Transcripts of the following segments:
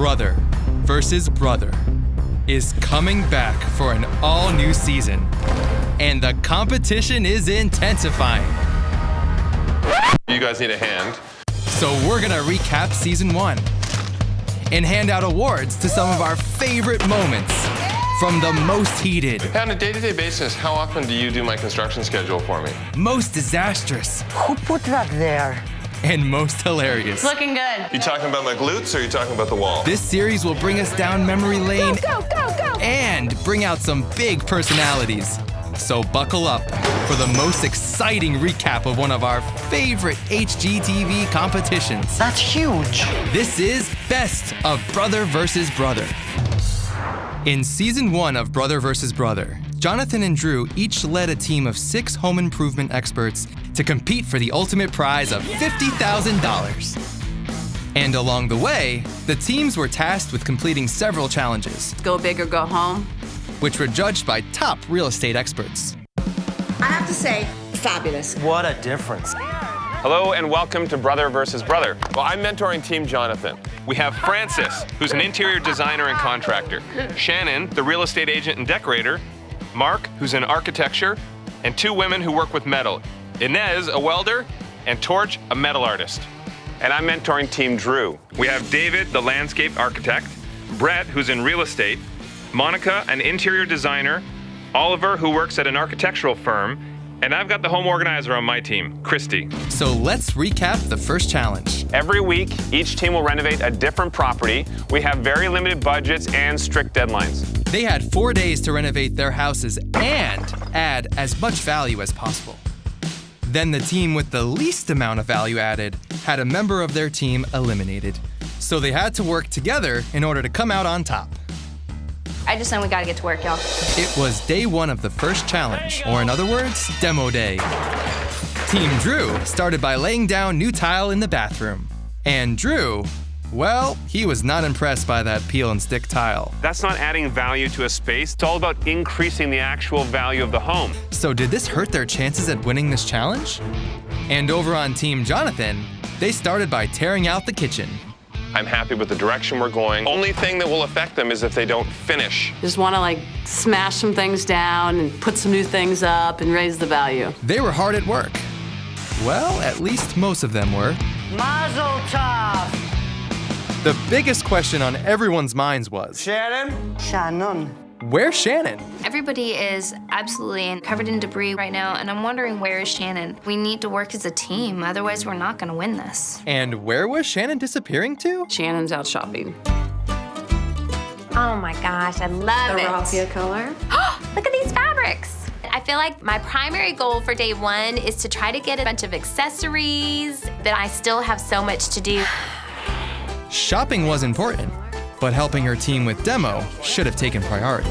Brother versus Brother is coming back for an all-new season, and the competition is intensifying. You guys need a hand. So we're gonna recap season 1 and hand out awards to some of our favorite moments from the most heated, Hey, on a day-to-day basis, how often do you do my construction schedule for me? most disastrous, Who put that there? and most hilarious. Looking good. You talking about my glutes or are you talking about the wall? This series will bring us down memory lane Go! and bring out some big personalities. So buckle up for the most exciting recap of one of our favorite HGTV competitions. That's huge. This is Best of Brother vs. Brother. In season 1 of Brother vs. Brother, Jonathan and Drew each led a team of 6 home improvement experts to compete for the ultimate prize of $50,000. And along the way, the teams were tasked with completing several challenges, Go big or go home. which were judged by top real estate experts. I have to say, fabulous. What a difference. Hello and welcome to Brother versus Brother. Well, I'm mentoring Team Jonathan. We have Francis, who's an interior designer and contractor. Shannon, the real estate agent and decorator. Mark, who's in architecture. And 2 women who work with metal. Inez, a welder, and Torch, a metal artist. And I'm mentoring Team Drew. We have David, the landscape architect. Brett, who's in real estate. Monica, an interior designer. Oliver, who works at an architectural firm. And I've got the home organizer on my team, Christy. So let's recap the first challenge. Every week, each team will renovate a different property. We have very limited budgets and strict deadlines. They had 4 days to renovate their houses and add as much value as possible. Then the team with the least amount of value added had a member of their team eliminated. So they had to work together in order to come out on top. I just know we gotta get to work, y'all. It was day 1 of the first challenge, or in other words, demo day. Team Drew started by laying down new tile in the bathroom. And Drew, well, he was not impressed by that peel and stick tile. That's not adding value to a space. It's all about increasing the actual value of the home. So did this hurt their chances at winning this challenge? And over on Team Jonathan, they started by tearing out the kitchen. I'm happy with the direction we're going. Only thing that will affect them is if they don't finish. Just wanna smash some things down and put some new things up and raise the value. They were hard at work. Well, at least most of them were. Mazel tov. The biggest question on everyone's minds was, Shannon? Shannon. where's Shannon? Everybody is absolutely covered in debris right now, and I'm wondering, where is Shannon? We need to work as a team, otherwise we're not gonna win this. And where was Shannon disappearing to? Shannon's out shopping. Oh my gosh, I love it. raffia color. Look at these fabrics. I feel like my primary goal for day 1 is to try to get a bunch of accessories, but I still have so much to do. Shopping was important, but helping her team with demo should have taken priority.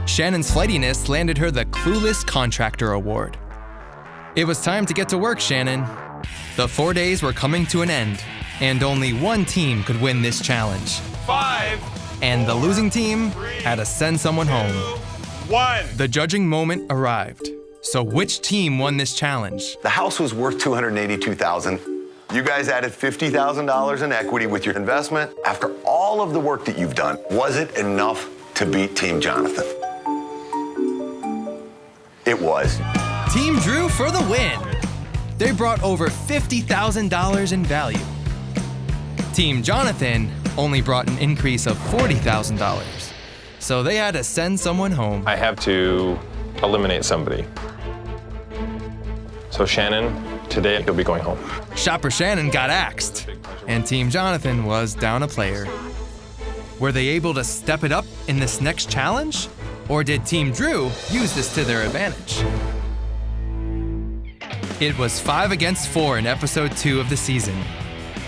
Shannon's flightiness landed her the Clueless Contractor Award. It was time to get to work, Shannon. The 4 days were coming to an end, and only one team could win this challenge. 5, And the losing team had to send someone home. 1. The judging moment arrived. So which team won this challenge? The house was worth $282,000. You guys added $50,000 in equity with your investment. After all of the work that you've done, was it enough to beat Team Jonathan? It was. Team Drew for the win. They brought over $50,000 in value. Team Jonathan only brought an increase of $40,000. So they had to send someone home. I have to eliminate somebody. So Shannon, today you'll be going home. Shopper Shannon got axed, and Team Jonathan was down a player. Were they able to step it up in this next challenge? Or did Team Drew use this to their advantage? It was 5 against 4 in episode 2 of the season,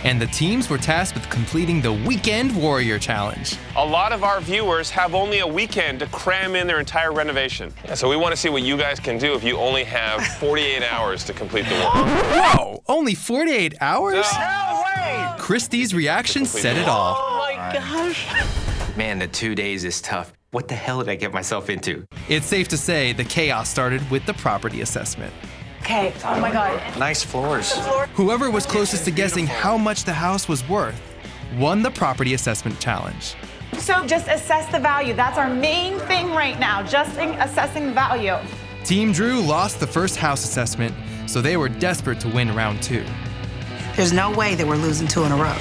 and the teams were tasked with completing the Weekend Warrior Challenge. A lot of our viewers have only a weekend to cram in their entire renovation. So we want to see what you guys can do if you only have 48 hours to complete the work. Whoa, only 48 hours? No way! Christie's reaction said it all. Oh my gosh. Man, the 2 days is tough. What the hell did I get myself into? It's safe to say the chaos started with the property assessment. Okay, oh my God. Nice floors. Whoever was closest to guessing how much the house was worth won the property assessment challenge. So just assess the value. That's our main thing right now, just assessing value. Team Drew lost the first house assessment, so they were desperate to win round 2. There's no way that we're losing 2 in a row.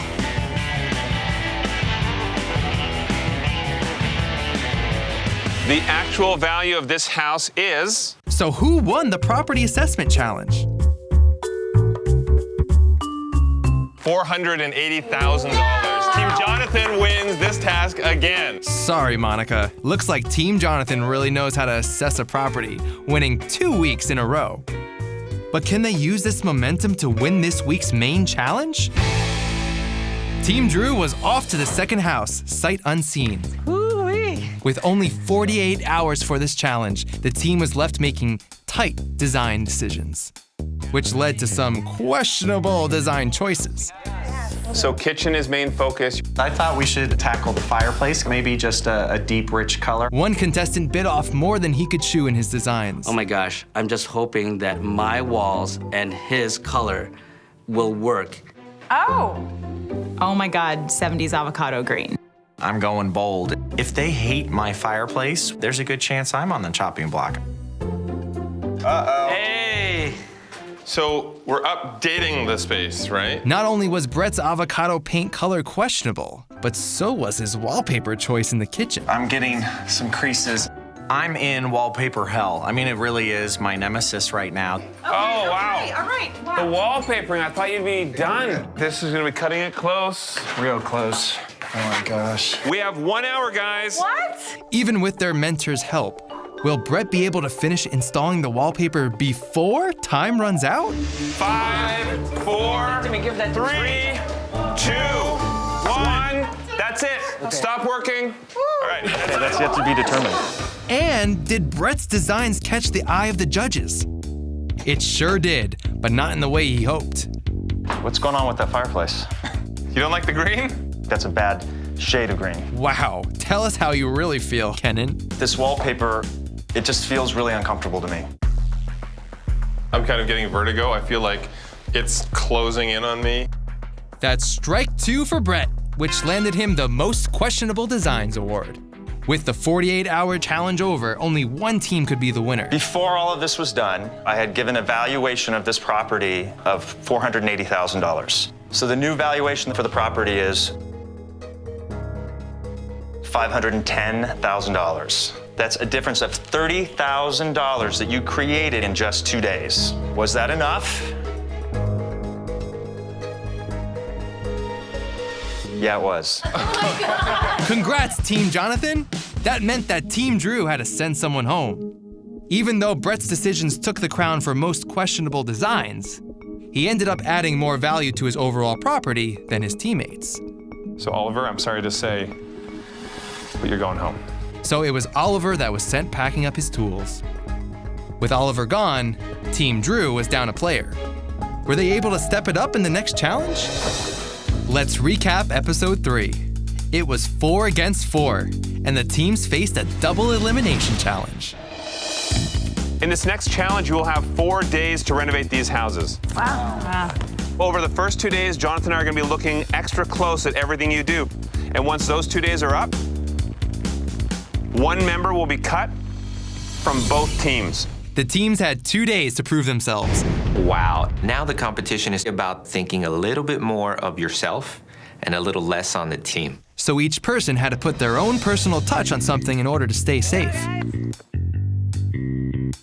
The actual value of this house is... So who won the property assessment challenge? $480,000. Team Jonathan wins this task again. Sorry, Monica. Looks like Team Jonathan really knows how to assess a property, winning 2 weeks in a row. But can they use this momentum to win this week's main challenge? Team Drew was off to the second house, sight unseen. With only 48 hours for this challenge, the team was left making tight design decisions, which led to some questionable design choices. So kitchen is main focus. I thought we should tackle the fireplace, maybe just a deep, rich color. One contestant bit off more than he could chew in his designs. Oh my gosh, I'm just hoping that my walls and his color will work. Oh my God, 70s avocado green. I'm going bold. If they hate my fireplace, there's a good chance I'm on the chopping block. Hey! So we're updating the space, right? Not only was Brett's avocado paint color questionable, but so was his wallpaper choice in the kitchen. I'm getting some creases. I'm in wallpaper hell. I mean, it really is my nemesis right now. Oh, wow. All right. Wow. The wallpapering, I thought you'd be done. This is gonna be cutting it close. Real close. Oh my gosh. We have 1 hour, guys. What? Even with their mentor's help, will Brett be able to finish installing the wallpaper before time runs out? 5, 4, 3, 2, 1. That's it. Stop working. All right. That's yet to be determined. And did Brett's designs catch the eye of the judges? It sure did, but not in the way he hoped. What's going on with that fireplace? You don't like the green? That's a bad shade of green. Wow, tell us how you really feel, Kenan. This wallpaper, it just feels really uncomfortable to me. I'm kind of getting vertigo. I feel like it's closing in on me. That's strike 2 for Brett, which landed him the Most Questionable Designs Award. With the 48-hour challenge over, only one team could be the winner. Before all of this was done, I had given a valuation of this property of $480,000. So the new valuation for the property is $510,000. That's a difference of $30,000 that you created in just 2 days. Was that enough? Yeah, it was. Congrats, Team Jonathan. That meant that Team Drew had to send someone home. Even though Brett's decisions took the crown for Most Questionable Designs, he ended up adding more value to his overall property than his teammates. So Oliver, I'm sorry to say, but you're going home. So it was Oliver that was sent packing up his tools. With Oliver gone, Team Drew was down a player. Were they able to step it up in the next challenge? Let's recap episode 3. It was 4 against 4, and the teams faced a double elimination challenge. In this next challenge, you will have 4 days to renovate these houses. Wow. Over the first 2 days, Jonathan and I are gonna be looking extra close at everything you do. And once those 2 days are up, one member will be cut from both teams. The teams had 2 days to prove themselves. Wow. Now the competition is about thinking a little bit more of yourself and a little less on the team. So each person had to put their own personal touch on something in order to stay safe.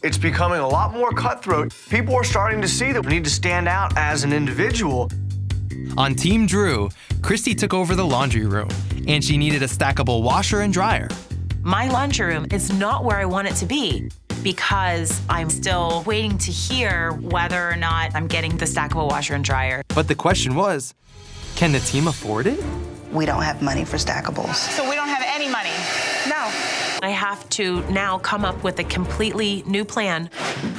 It's becoming a lot more cutthroat. People are starting to see that we need to stand out as an individual. On Team Drew, Christy took over the laundry room, and she needed a stackable washer and dryer. My laundry room is not where I want it to be because I'm still waiting to hear whether or not I'm getting the stackable washer and dryer. But the question was, can the team afford it? We don't have money for stackables. So we don't have any money? No. I have to now come up with a completely new plan.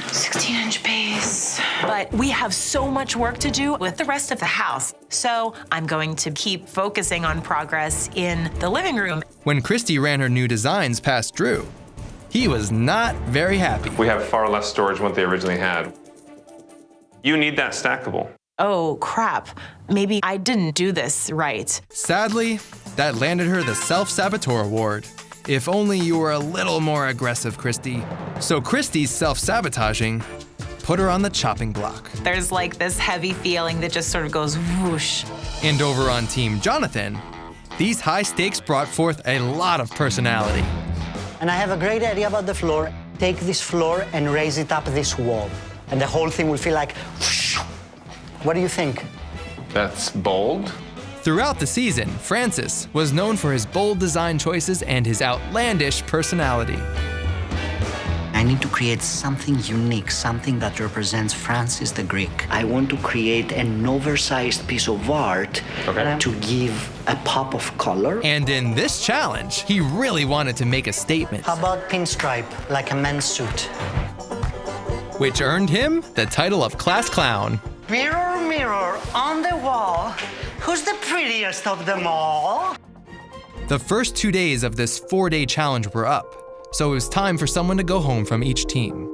16-inch base. But we have so much work to do with the rest of the house. So I'm going to keep focusing on progress in the living room. When Christy ran her new designs past Drew, he was not very happy. We have far less storage than what they originally had. You need that stackable. oh crap, maybe I didn't do this right. Sadly, that landed her the Self-Saboteur Award. If only you were a little more aggressive, Christy. So Christy's self-sabotaging put her on the chopping block. There's like this heavy feeling that just sort of goes whoosh. And over on Team Jonathan, these high stakes brought forth a lot of personality. And I have a great idea about the floor. Take this floor and raise it up this wall. And the whole thing will feel like whoosh. What do you think? That's bold. Throughout the season, Francis was known for his bold design choices and his outlandish personality. I need to create something unique, something that represents Francis the Greek. I want to create an oversized piece of art to give a pop of color. And in this challenge, he really wanted to make a statement. How about pinstripe, like a men's suit? Which earned him the title of Class Clown. Mirror, mirror on the wall, who's the prettiest of them all? The first 2 days of this 4-day challenge were up, so it was time for someone to go home from each team.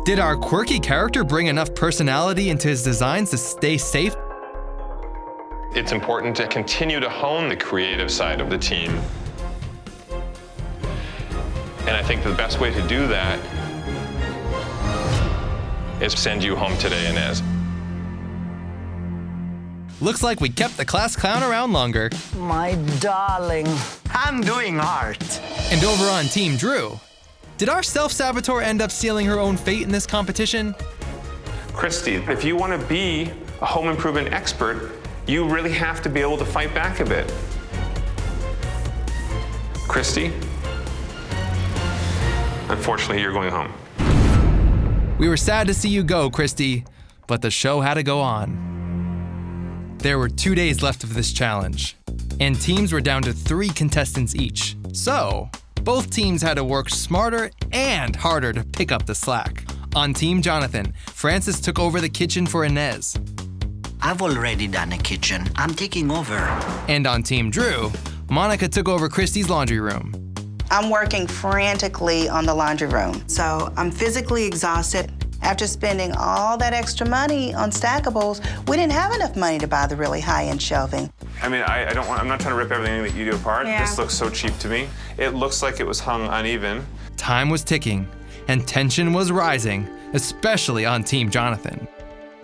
Did our quirky character bring enough personality into his designs to stay safe? It's important to continue to hone the creative side of the team. And I think the best way to do that is send you home today, Inez. Looks like we kept the Class Clown around longer. My darling, I'm doing art. And over on Team Drew, did our self-saboteur end up sealing her own fate in this competition? Christy, if you want to be a home improvement expert, you really have to be able to fight back a bit. Christy, unfortunately, you're going home. We were sad to see you go, Christy, but the show had to go on. There were 2 days left of this challenge, and teams were down to 3 contestants each. So, both teams had to work smarter and harder to pick up the slack. On Team Jonathan, Francis took over the kitchen for Inez. I've already done a kitchen. I'm taking over. And on Team Drew, Monica took over Christy's laundry room. I'm working frantically on the laundry room, so I'm physically exhausted. After spending all that extra money on stackables, we didn't have enough money to buy the really high-end shelving. I mean, I'm not trying to rip everything that you do apart. Yeah. This looks so cheap to me. It looks like it was hung uneven. Time was ticking, and tension was rising, especially on Team Jonathan.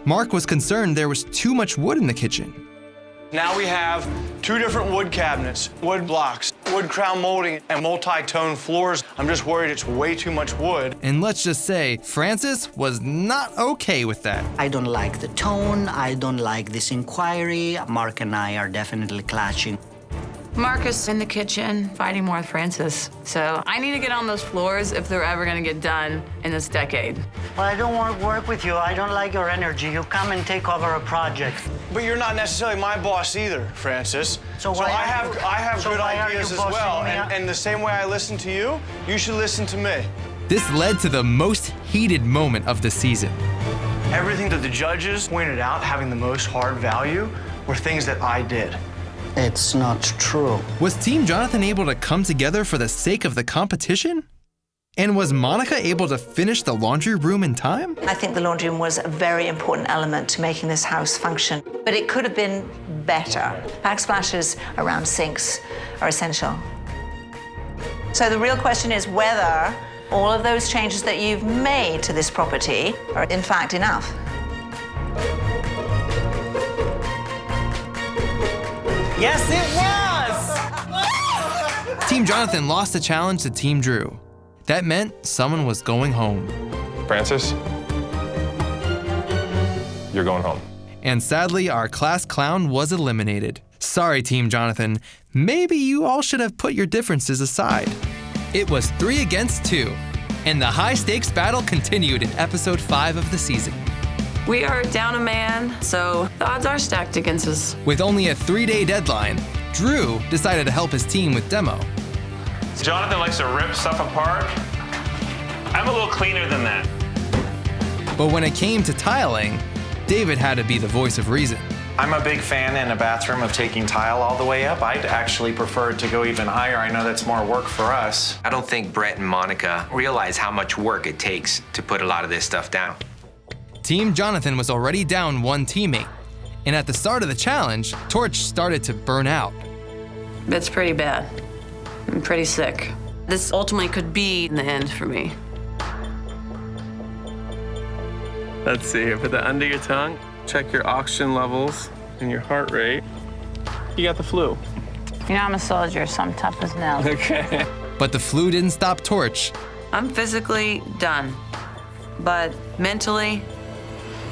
Mark was concerned there was too much wood in the kitchen. Now we have 2 different wood cabinets, wood blocks, wood crown molding, and multi-tone floors. I'm just worried it's way too much wood. And let's just say, Francis was not okay with that. I don't like the tone. I don't like this inquiry. Mark and I are definitely clashing. Marcus in the kitchen fighting more with Francis. So I need to get on those floors if they're ever gonna get done in this decade. Well, I don't want to work with you. I don't like your energy. You come and take over a project. But you're not necessarily my boss either, Francis. So I have good ideas as well. me? And the same way I listen to you, you should listen to me. This led to the most heated moment of the season. Everything that the judges pointed out having the most hard value were things that I did. It's not true. Was Team Jonathan able to come together for the sake of the competition? And was Monica able to finish the laundry room in time? I think the laundry room was a very important element to making this house function, but it could have been better. Backsplashes around sinks are essential. So the real question is whether all of those changes that you've made to this property are in fact enough. Yes, it was! Team Jonathan lost the challenge to Team Drew. That meant someone was going home. Francis, you're going home. And sadly, our class clown was eliminated. Sorry, Team Jonathan. Maybe you all should have put your differences aside. It was 3 against 2, and the high-stakes battle continued in episode 5 of the season. We are down a man, so the odds are stacked against us. With only a 3-day deadline, Drew decided to help his team with demo. Jonathan likes to rip stuff apart. I'm a little cleaner than that. But when it came to tiling, David had to be the voice of reason. I'm a big fan in a bathroom of taking tile all the way up. I'd actually prefer it to go even higher. I know that's more work for us. I don't think Brett and Monica realize how much work it takes to put a lot of this stuff down. Team Jonathan was already down one teammate, and at the start of the challenge, Torch started to burn out. It's pretty bad. I'm pretty sick. This ultimately could be the end for me. Let's see, put that under your tongue. Check your oxygen levels and your heart rate. You got the flu. You know, I'm a soldier, so I'm tough as nails. Okay. But the flu didn't stop Torch. I'm physically done, but mentally,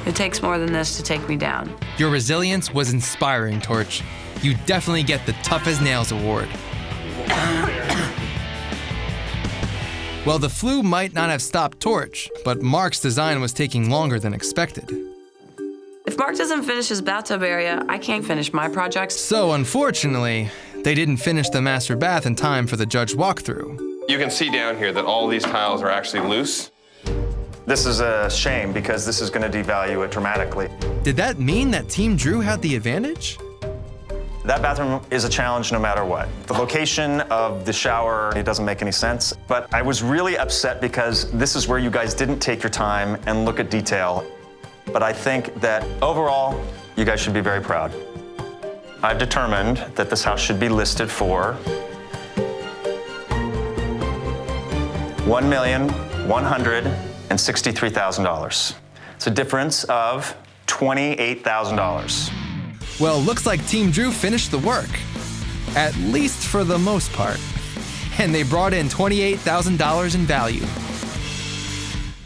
it takes more than this to take me down. Your resilience was inspiring, Torch. You definitely get the Tough as Nails award. Well, the flu might not have stopped Torch, but Mark's design was taking longer than expected. If Mark doesn't finish his bathtub area, I can't finish my projects. So unfortunately, they didn't finish the master bath in time for the judge walkthrough. You can see down here that all these tiles are actually loose. This is a shame because this is going to devalue it dramatically. Did that mean that Team Drew had the advantage? That bathroom is a challenge no matter what. The location of the shower, it doesn't make any sense. But I was really upset because this is where you guys didn't take your time and look at detail. But I think that overall, you guys should be very proud. I've determined that this house should be listed for $1,163,000. It's a difference of $28,000. Well, looks like Team Drew finished the work, at least for the most part. And they brought in $28,000 in value.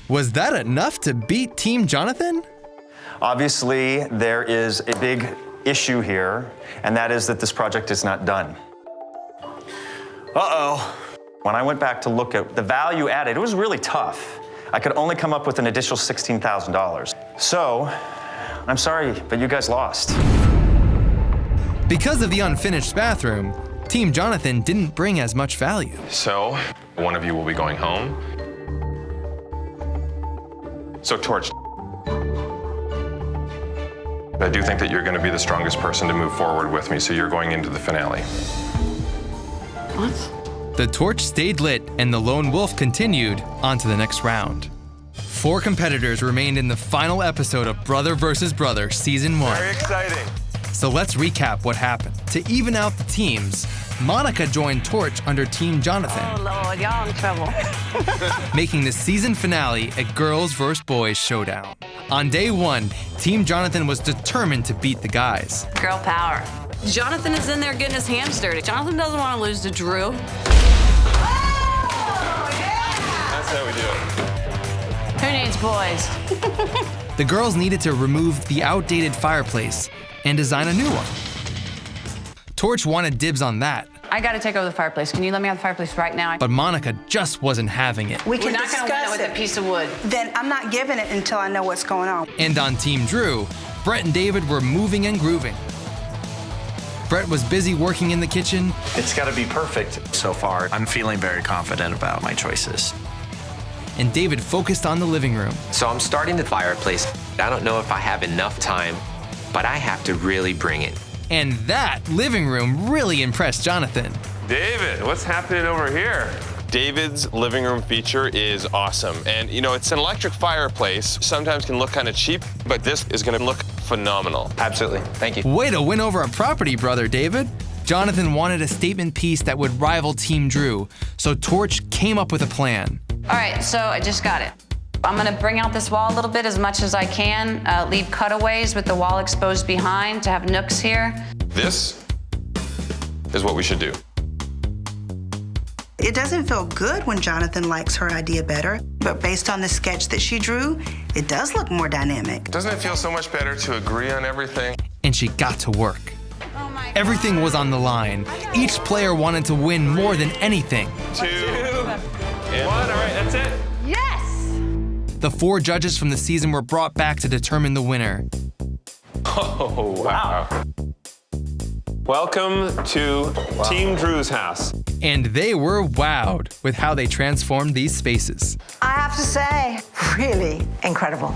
Was that enough to beat Team Jonathan? Obviously, there is a big issue here, and that is that this project is not done. Uh-oh. When I went back to look at the value added, it was really tough. I could only come up with an additional $16,000. So, I'm sorry, but you guys lost. Because of the unfinished bathroom, Team Jonathan didn't bring as much value. So, one of you will be going home. So, Torch, I do think that you're going to be the strongest person to move forward with me, so you're going into the finale. What? The torch stayed lit and the lone wolf continued on to the next round. 4 competitors remained in the final episode of Brother vs. Brother Season 1. Very exciting. So let's recap what happened. To even out the teams, Monica joined Torch under Team Jonathan. Oh Lord, y'all in trouble. Making the season finale a girls vs. boys showdown. On day 1, Team Jonathan was determined to beat the guys. Girl power. Jonathan is in there getting his hands dirty. Jonathan doesn't want to lose to Drew. That's how we do it. Who needs boys? The girls needed to remove the outdated fireplace and design a new one. Torch wanted dibs on that. I got to take over the fireplace. Can you let me have the fireplace right now? But Monica just wasn't having it. We can We're not going to win it with a piece of wood. Then I'm not giving it until I know what's going on. And on Team Drew, Brett and David were moving and grooving. Brett was busy working in the kitchen. It's got to be perfect. So far, I'm feeling very confident about my choices. And David focused on the living room. So I'm starting the fireplace. I don't know if I have enough time, but I have to really bring it. And that living room really impressed Jonathan. David, what's happening over here? David's living room feature is awesome. And you know, it's an electric fireplace. Sometimes can look kind of cheap, but this is gonna look phenomenal. Absolutely, thank you. Way to win over a property, brother David. Jonathan wanted a statement piece that would rival Team Drew, so Torch came up with a plan. All right, so I just got it. I'm gonna bring out this wall a little bit as much as I can, leave cutaways with the wall exposed behind to have nooks here. This is what we should do. It doesn't feel good when Jonathan likes her idea better, but based on the sketch that she drew, it does look more dynamic. Doesn't it feel so much better to agree on everything? And she got to work. Everything was on the line. Each player wanted to win more than anything. 2 and 1, all right, that's it. Yes! The 4 judges from the season were brought back to determine the winner. Oh, wow. Welcome to Team Drew's house. And they were wowed with how they transformed these spaces. I have to say, really incredible.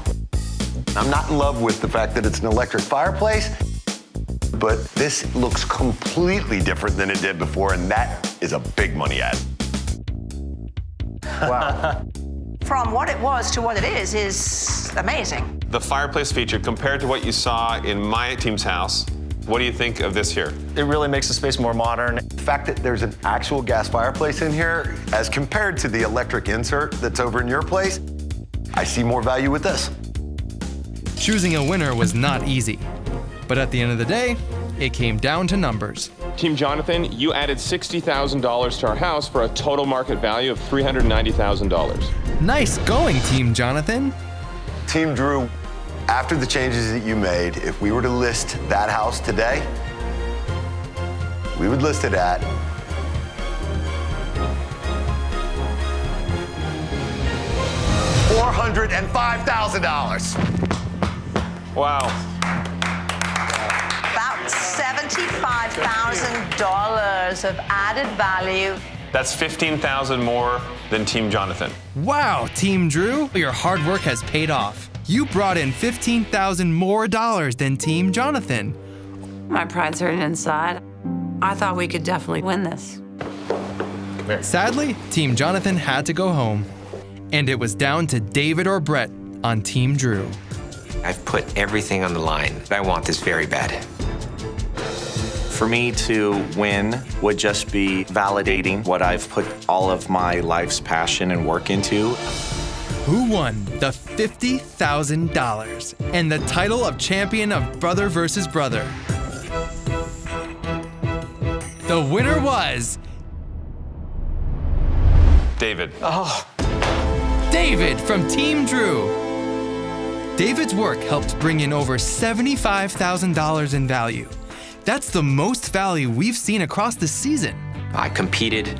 I'm not in love with the fact that it's an electric fireplace, but this looks completely different than it did before, and that is a big money add. Wow. from what it was to what it is amazing. The fireplace feature, compared to what you saw in my team's house, what do you think of this here? It really makes the space more modern. The fact that there's an actual gas fireplace in here, as compared to the electric insert that's over in your place, I see more value with this. Choosing a winner was not easy, but at the end of the day, it came down to numbers. Team Jonathan, you added $60,000 to our house for a total market value of $390,000. Nice going, Team Jonathan. Team Drew, after the changes that you made, if we were to list that house today, we would list it at $405,000. Wow. About $75,000 of added value. That's $15,000 more than Team Jonathan. Wow, Team Drew, your hard work has paid off. You brought in $15,000 more than Team Jonathan. My pride's hurting inside. I thought we could definitely win this. Sadly, Team Jonathan had to go home. And it was down to David or Brett on Team Drew. I've put everything on the line. I want this very bad. For me to win would just be validating what I've put all of my life's passion and work into. Who won the $50,000 and the title of champion of Brother versus Brother? The winner was David. David from Team Drew. David's work helped bring in over $75,000 in value. That's the most value we've seen across the season. I competed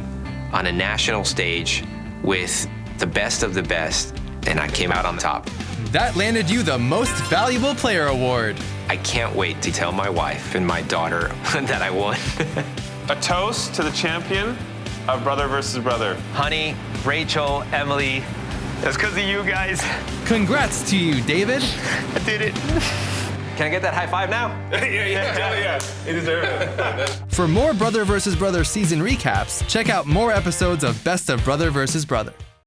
on a national stage with the best of the best, and I came out on top. That landed you the Most Valuable Player Award. I can't wait to tell my wife and my daughter that I won. A toast to the champion of Brother versus Brother. Honey, Rachel, Emily, that's because of you guys. Congrats to you, David. I did it. Can I get that high five now? Yeah. You deserve it. For more Brother vs. Brother season recaps, check out more episodes of Best of Brother vs. Brother.